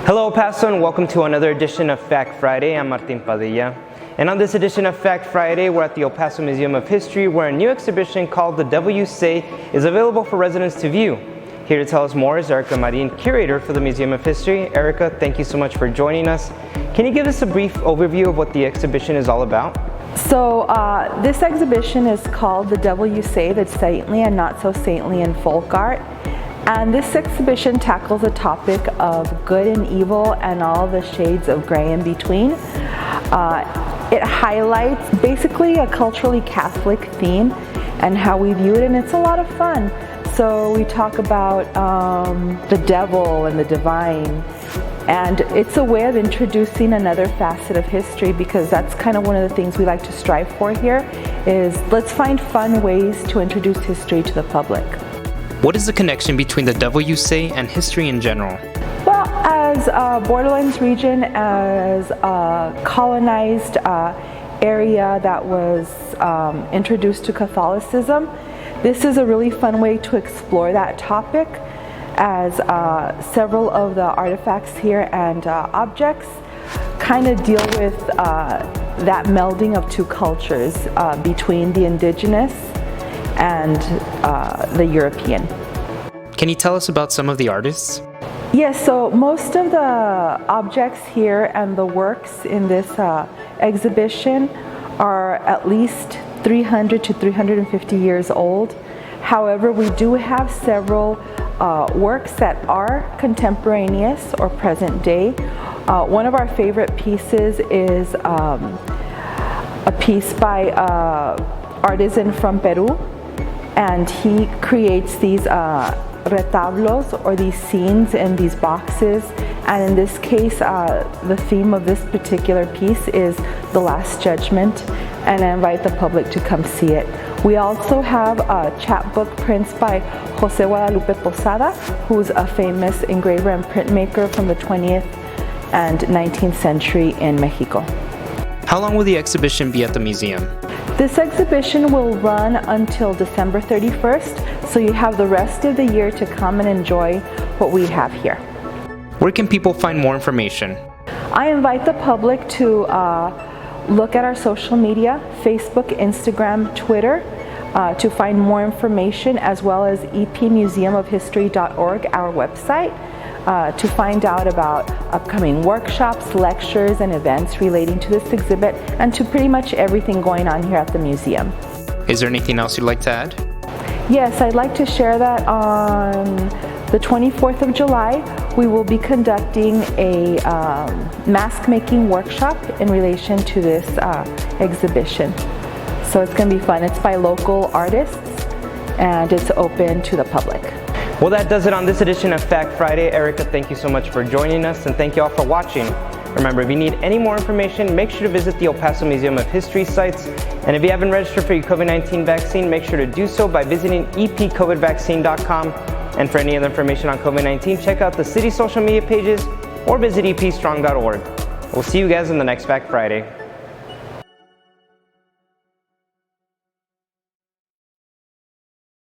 Hello Paso, and welcome to another edition of Fact Friday. I'm Martin Padilla. And on this edition of Fact Friday, we're at the Paso Museum of History, where a new exhibition called The Devil You Say is available for residents to view. Here to tell us more is Erica Marin, Curator for the Museum of History. Erica, thank you so much for joining us. Can you give us a brief overview of what the exhibition is all about? So this exhibition is called The Devil You Say, That's Saintly and Not So Saintly in Folk Art. And this exhibition tackles the topic of good and evil and all the shades of gray in between. It highlights basically a culturally Catholic theme and how we view it, and it's a lot of fun. So we talk about the devil and the divine, and it's a way of introducing another facet of history, because that's kind of one of the things we like to strive for here, is let's find fun ways to introduce history to the public. What is the connection between The Devil You Say and history in general? Well, as Borderlands region, as a colonized area that was introduced to Catholicism, this is a really fun way to explore that topic, as several of the artifacts here and objects kind of deal with that melding of two cultures between the indigenous and the European. Can you tell us about some of the artists? Yes, so most of the objects here and the works in this exhibition are at least 300 to 350 years old. However, we do have several works that are contemporaneous or present day. One of our favorite pieces is a piece by an artisan from Peru, and he creates these retablos, or these scenes in these boxes, and in this case the theme of this particular piece is the Last Judgment, and I invite the public to come see it. We also have a chapbook prints by Jose Guadalupe Posada, who's a famous engraver and printmaker from the 20th and 19th century in Mexico. How long will the exhibition be at the museum? This exhibition will run until December 31st, so you have the rest of the year to come and enjoy what we have here. Where can people find more information? I invite the public to look at our social media, Facebook, Instagram, Twitter, to find more information, as well as epmuseumofhistory.org, our website, to find out about upcoming workshops, lectures, and events relating to this exhibit, and to pretty much everything going on here at the museum. Is there anything else you'd like to add? Yes, I'd like to share that on the 24th of July, we will be conducting a mask making workshop in relation to this exhibition. So it's going to be fun. It's by local artists, and it's open to the public. Well, that does it on this edition of Fact Friday. Erica, thank you so much for joining us, and thank you all for watching. Remember, if you need any more information, make sure to visit the Paso Museum of History sites. And if you haven't registered for your COVID-19 vaccine, make sure to do so by visiting epcovidvaccine.com. And for any other information on COVID-19, check out the city's social media pages or visit epstrong.org. We'll see you guys on the next Fact Friday.